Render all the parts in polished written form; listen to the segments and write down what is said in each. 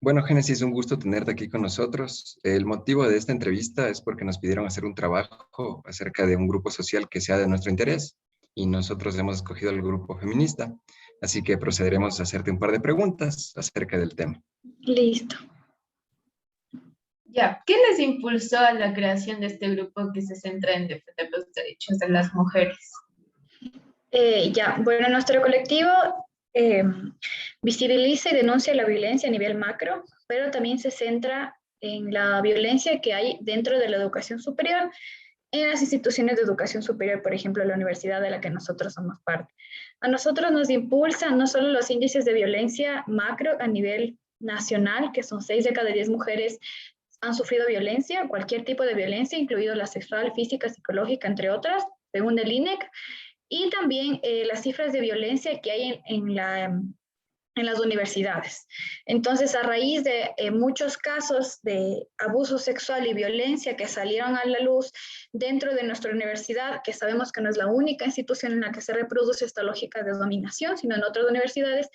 Bueno, Génesis, un gusto tenerte aquí con nosotros. El motivo de esta entrevista es porque nos pidieron hacer un trabajo acerca de un grupo social que sea de nuestro interés y nosotros hemos escogido el grupo feminista, así que procederemos a hacerte un par de preguntas acerca del tema. Listo. Ya, ¿qué les impulsó a la creación de este grupo que se centra en defender los derechos de las mujeres? Bueno, nuestro colectivo visibiliza y denuncia la violencia a nivel macro, pero también se centra en la violencia que hay dentro de la educación superior, en las instituciones de educación superior, por ejemplo, la universidad de la que nosotros somos parte. A nosotros nos impulsan no solo los índices de violencia macro a nivel nacional, que son 6 de cada 10 mujeres han sufrido violencia, cualquier tipo de violencia, incluido la sexual, física, psicológica, entre otras, según el INEC, y también las cifras de violencia que hay en las universidades. Entonces, a raíz de muchos casos de abuso sexual y violencia que salieron a la luz dentro de nuestra universidad, que sabemos que no es la única institución en la que se reproduce esta lógica de dominación, sino en otras universidades,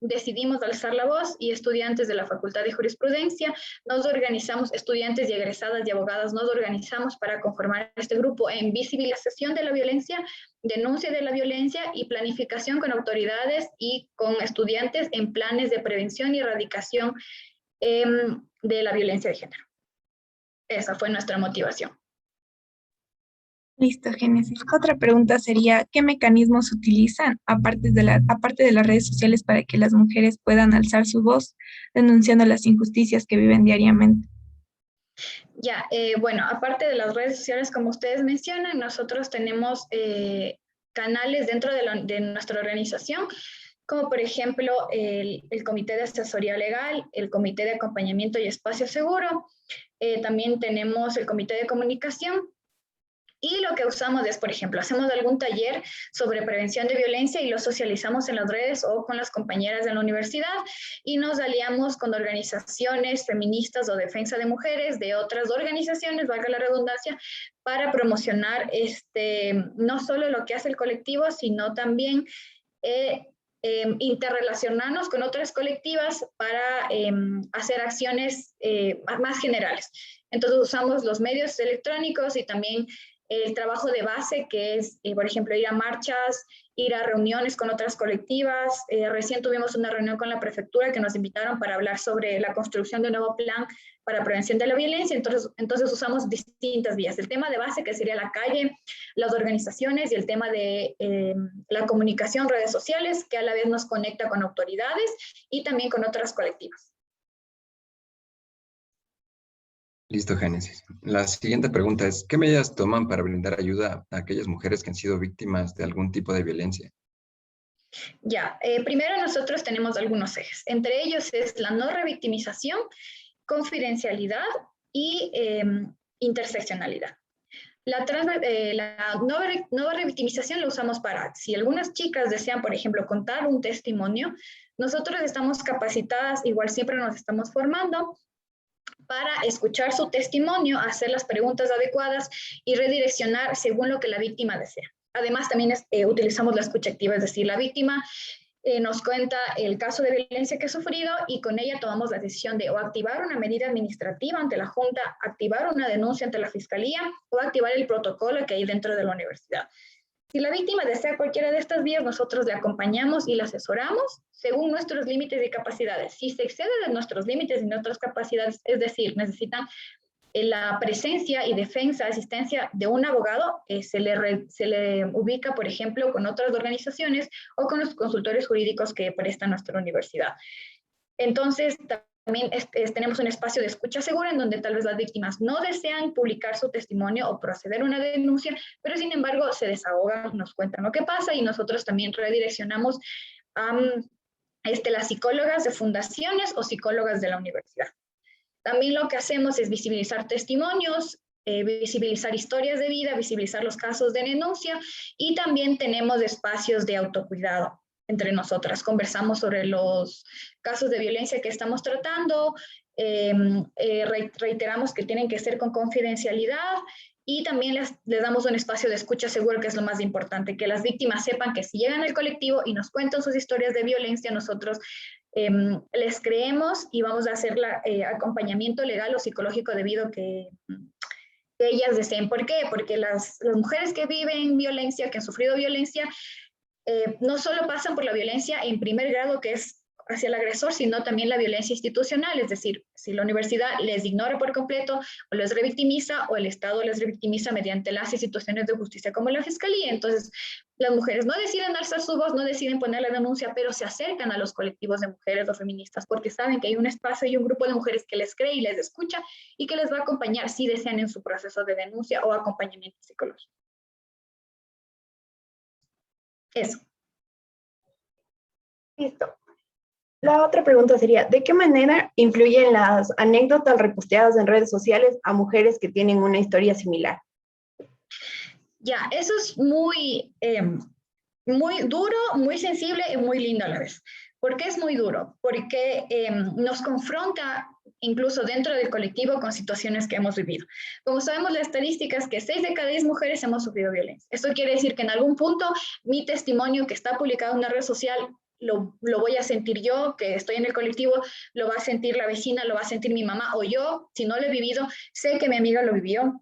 decidimos alzar la voz y estudiantes de la Facultad de Jurisprudencia nos organizamos, estudiantes y egresadas y abogadas nos organizamos para conformar este grupo en visibilización de la violencia, denuncia de la violencia y planificación con autoridades y con estudiantes en planes de prevención y erradicación de la violencia de género. Esa fue nuestra motivación. Listo, Génesis. Otra pregunta sería, ¿qué mecanismos utilizan, aparte de las redes sociales, para que las mujeres puedan alzar su voz denunciando las injusticias que viven diariamente? Bueno, aparte de las redes sociales, como ustedes mencionan, nosotros tenemos canales dentro de nuestra organización, como por ejemplo el Comité de Asesoría Legal, el Comité de Acompañamiento y Espacio Seguro, también tenemos el Comité de Comunicación. Y lo que usamos es, por ejemplo, hacemos algún taller sobre prevención de violencia y lo socializamos en las redes o con las compañeras de la universidad y nos aliamos con organizaciones feministas o defensa de mujeres de otras organizaciones, valga la redundancia, para promocionar no solo lo que hace el colectivo, sino también interrelacionarnos con otras colectivas para hacer acciones más generales. Entonces usamos los medios electrónicos y también el trabajo de base, que es, por ejemplo, ir a marchas, ir a reuniones con otras colectivas. Recién tuvimos una reunión con la prefectura que nos invitaron para hablar sobre la construcción de un nuevo plan para prevención de la violencia. Entonces usamos distintas vías. El tema de base, que sería la calle, las organizaciones, y el tema de la comunicación, redes sociales, que a la vez nos conecta con autoridades y también con otras colectivas. Listo, Génesis. La siguiente pregunta es, ¿qué medidas toman para brindar ayuda a aquellas mujeres que han sido víctimas de algún tipo de violencia? Primero nosotros tenemos algunos ejes. Entre ellos es la no revictimización, confidencialidad y interseccionalidad. La no revictimización la usamos para, si algunas chicas desean, por ejemplo, contar un testimonio, nosotros estamos capacitadas, igual siempre nos estamos formando, para escuchar su testimonio, hacer las preguntas adecuadas y redireccionar según lo que la víctima desea. Además, también utilizamos la escucha activa, es decir, la víctima nos cuenta el caso de violencia que ha sufrido y con ella tomamos la decisión de o activar una medida administrativa ante la Junta, activar una denuncia ante la Fiscalía o activar el protocolo que hay dentro de la universidad. Si la víctima desea cualquiera de estas vías, nosotros le acompañamos y la asesoramos según nuestros límites y capacidades. Si se excede de nuestros límites y nuestras capacidades, es decir, necesitan la presencia y defensa, asistencia de un abogado, se le ubica, por ejemplo, con otras organizaciones o con los consultores jurídicos que presta nuestra universidad. Entonces, también tenemos un espacio de escucha segura en donde tal vez las víctimas no desean publicar su testimonio o proceder a una denuncia, pero sin embargo se desahogan, nos cuentan lo que pasa y nosotros también redireccionamos a las psicólogas de fundaciones o psicólogas de la universidad. También lo que hacemos es visibilizar testimonios, visibilizar historias de vida, visibilizar los casos de denuncia y también tenemos espacios de autocuidado entre nosotras. Conversamos sobre los casos de violencia que estamos tratando, reiteramos que tienen que ser con confidencialidad y también les damos un espacio de escucha seguro, que es lo más importante, que las víctimas sepan que si llegan al colectivo y nos cuentan sus historias de violencia, nosotros les creemos y vamos a hacer acompañamiento legal o psicológico debido a que ellas deseen. ¿Por qué? Porque las mujeres que viven violencia, que han sufrido violencia, no solo pasan por la violencia en primer grado, que es hacia el agresor, sino también la violencia institucional, es decir, si la universidad les ignora por completo o les revictimiza o el Estado les revictimiza mediante las instituciones de justicia como la Fiscalía. Entonces, las mujeres no deciden alzar su voz, no deciden poner la denuncia, pero se acercan a los colectivos de mujeres o feministas porque saben que hay un espacio y un grupo de mujeres que les cree y les escucha y que les va a acompañar si desean en su proceso de denuncia o acompañamiento psicológico. Eso. Listo. La otra pregunta sería, ¿de qué manera influyen las anécdotas reposteadas en redes sociales a mujeres que tienen una historia similar? Ya, eso es muy duro, muy sensible y muy lindo a la vez. ¿Por qué es muy duro? Porque nos confronta incluso dentro del colectivo con situaciones que hemos vivido. Como sabemos, la estadística es que 6 de cada 10 mujeres hemos sufrido violencia. Esto quiere decir que en algún punto mi testimonio que está publicado en una red social lo voy a sentir yo, que estoy en el colectivo, lo va a sentir la vecina, lo va a sentir mi mamá o yo, si no lo he vivido, sé que mi amiga lo vivió.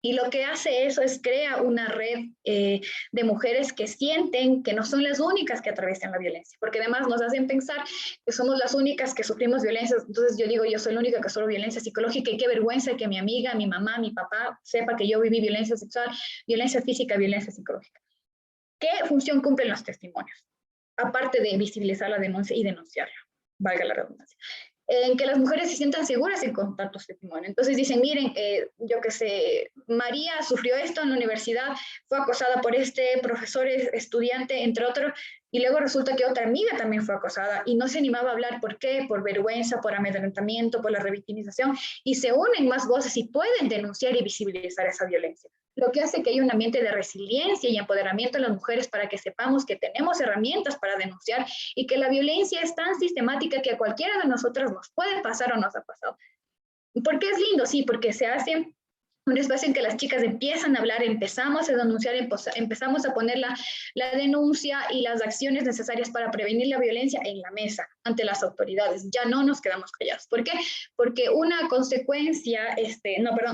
Y lo que hace eso es crea una red de mujeres que sienten que no son las únicas que atraviesan la violencia, porque además nos hacen pensar que somos las únicas que sufrimos violencia. Entonces yo digo, yo soy la única que sufro violencia psicológica y qué vergüenza que mi amiga, mi mamá, mi papá sepa que yo viví violencia sexual, violencia física, violencia psicológica. ¿Qué función cumplen los testimonios? Aparte de visibilizar la denuncia y denunciarla, valga la redundancia. En que las mujeres se sientan seguras en contar tu testimonio. Entonces dicen, miren, yo qué sé, María sufrió esto en la universidad, fue acosada por este profesor, estudiante, entre otros, y luego resulta que otra amiga también fue acosada y no se animaba a hablar. ¿Por qué? Por vergüenza, por amedrentamiento, por la revictimización, y se unen más voces y pueden denunciar y visibilizar esa violencia. Lo que hace que haya un ambiente de resiliencia y empoderamiento en las mujeres para que sepamos que tenemos herramientas para denunciar y que la violencia es tan sistemática que a cualquiera de nosotras nos puede pasar o nos ha pasado. ¿Por qué es lindo? Sí, porque se hace un espacio en que las chicas empiezan a hablar, empezamos a denunciar, empezamos a poner la denuncia y las acciones necesarias para prevenir la violencia en la mesa, ante las autoridades. Ya no nos quedamos callados. ¿Por qué? Porque una consecuencia,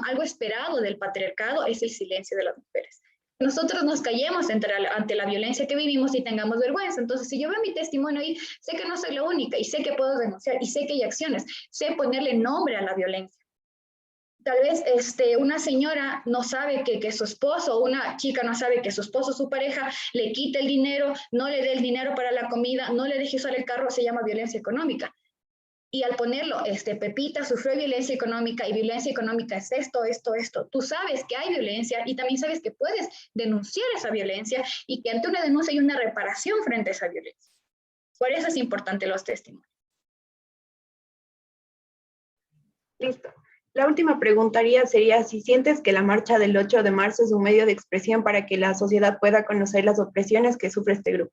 algo esperado del patriarcado es el silencio de las mujeres. Nosotros nos callemos ante la violencia que vivimos y tengamos vergüenza. Entonces, si yo veo mi testimonio ahí, sé que no soy la única y sé que puedo denunciar y sé que hay acciones, sé ponerle nombre a la violencia. Tal vez una señora no sabe que su esposo, una chica no sabe que su esposo, su pareja, le quite el dinero, no le dé el dinero para la comida, no le deje usar el carro, se llama violencia económica. Y al ponerlo, Pepita sufrió violencia económica y violencia económica es esto, esto, esto. Tú sabes que hay violencia y también sabes que puedes denunciar esa violencia y que ante una denuncia hay una reparación frente a esa violencia. Por eso es importante los testimonios. Listo. La última pregunta sería si sientes que la marcha del 8 de marzo es un medio de expresión para que la sociedad pueda conocer las opresiones que sufre este grupo.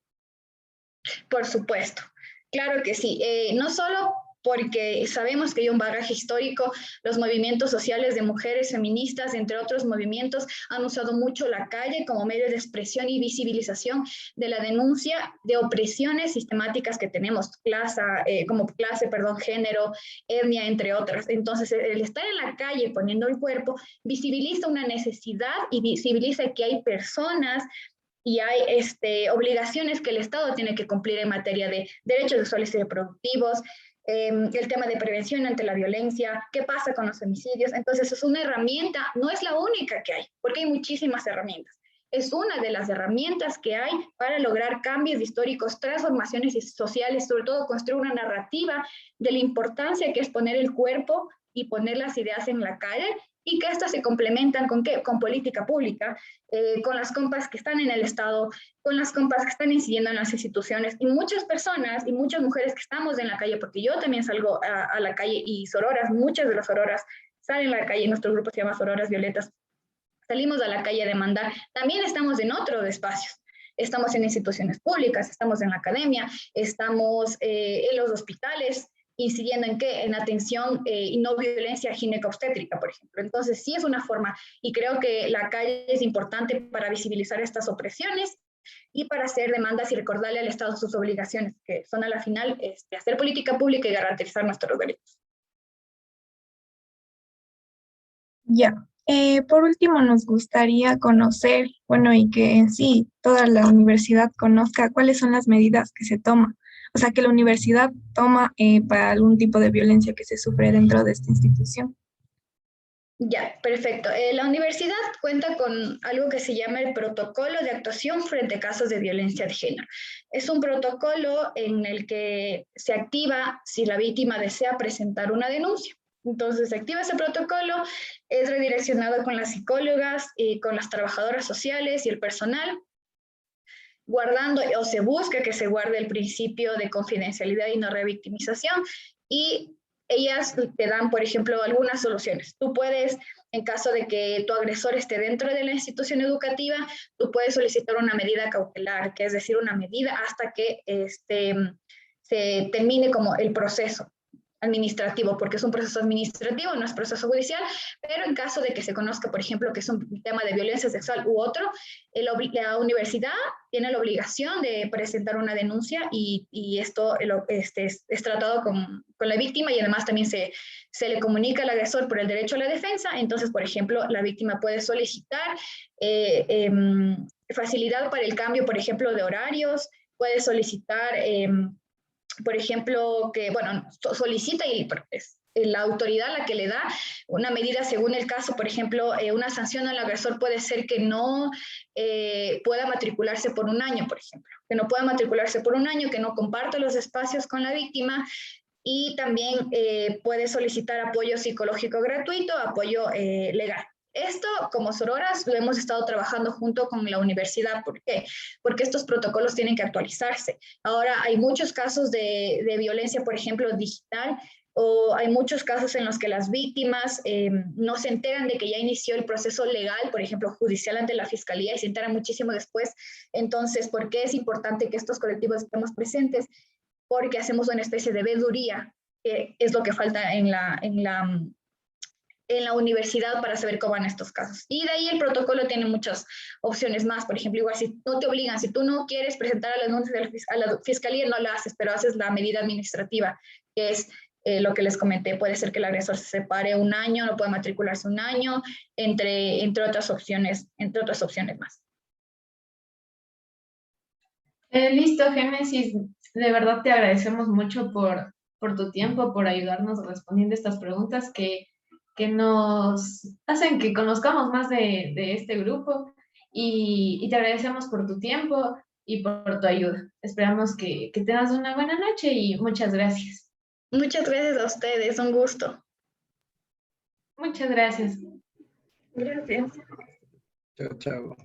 Por supuesto, claro que sí. No solo porque sabemos que hay un bagaje histórico, los movimientos sociales de mujeres feministas, entre otros movimientos, han usado mucho la calle como medio de expresión y visibilización de la denuncia de opresiones sistemáticas que tenemos, género, etnia, entre otras. Entonces, el estar en la calle poniendo el cuerpo visibiliza una necesidad y visibiliza que hay personas y hay obligaciones que el Estado tiene que cumplir en materia de derechos sexuales y reproductivos, el tema de prevención ante la violencia, qué pasa con los homicidios. Entonces es una herramienta, no es la única que hay, porque hay muchísimas herramientas. Es una de las herramientas que hay para lograr cambios históricos, transformaciones sociales, sobre todo construir una narrativa de la importancia que es poner el cuerpo y poner las ideas en la calle, y que estas se complementan ¿con qué? Con política pública, con las compas que están en el Estado, con las compas que están incidiendo en las instituciones, y muchas personas y muchas mujeres que estamos en la calle, porque yo también salgo a la calle, y sororas, muchas de las sororas salen a la calle, nuestro grupo se llama Sororas Violetas, salimos a la calle a demandar, también estamos en otros espacios. Estamos en instituciones públicas, estamos en la academia, estamos en los hospitales, incidiendo en qué, en atención y no violencia ginecobstétrica, por ejemplo. Entonces, sí es una forma, y creo que la calle es importante para visibilizar estas opresiones y para hacer demandas y recordarle al Estado sus obligaciones, que son a la final hacer política pública y garantizar nuestros derechos. Ya. Por último, nos gustaría conocer, bueno, y que en sí toda la universidad conozca cuáles son las medidas que se toman, o sea, que la universidad toma para algún tipo de violencia que se sufre dentro de esta institución. Ya, perfecto. La universidad cuenta con algo que se llama el Protocolo de Actuación frente a casos de violencia de género. Es un protocolo en el que se activa si la víctima desea presentar una denuncia. Entonces, se activa ese protocolo, es redireccionado con las psicólogas y con las trabajadoras sociales y el personal, guardando o se busca que se guarde el principio de confidencialidad y no revictimización, y ellas te dan, por ejemplo, algunas soluciones. Tú puedes, en caso de que tu agresor esté dentro de la institución educativa, tú puedes solicitar una medida cautelar, que es decir, una medida hasta que se termine como el proceso administrativo, porque es un proceso administrativo, no es proceso judicial, pero en caso de que se conozca, por ejemplo, que es un tema de violencia sexual u otro, la universidad tiene la obligación de presentar una denuncia y esto es tratado con la víctima y además también se le comunica al agresor por el derecho a la defensa. Entonces, por ejemplo, la víctima puede solicitar facilidad para el cambio, por ejemplo, de horarios, puede solicitar por ejemplo, que, bueno, solicita y es la autoridad la que le da una medida según el caso. Por ejemplo, una sanción al agresor puede ser que no pueda matricularse por un año, por ejemplo, que no pueda matricularse por un año, que no comparta los espacios con la víctima, y también puede solicitar apoyo psicológico gratuito, apoyo legal. Esto, como sororas, lo hemos estado trabajando junto con la universidad. ¿Por qué? Porque estos protocolos tienen que actualizarse. Ahora hay muchos casos de violencia, por ejemplo, digital, o hay muchos casos en los que las víctimas no se enteran de que ya inició el proceso legal, por ejemplo, judicial ante la fiscalía, y se enteran muchísimo después. Entonces, ¿por qué es importante que estos colectivos estemos presentes? Porque hacemos una especie de veeduría, que es lo que falta en la universidad para saber cómo van estos casos. Y de ahí el protocolo tiene muchas opciones más. Por ejemplo, igual si no te obligan, si tú no quieres presentar a la fiscalía, no la haces, pero haces la medida administrativa, que es lo que les comenté. Puede ser que el agresor se separe un año, no puede matricularse un año, entre otras opciones más. Listo, Génesis. De verdad te agradecemos mucho por tu tiempo, por ayudarnos respondiendo estas preguntas que nos hacen que conozcamos más de este grupo, y te agradecemos por tu tiempo y por tu ayuda. Esperamos que tengas una buena noche y muchas gracias. Muchas gracias a ustedes, un gusto. Muchas gracias. Gracias. Chao, chao.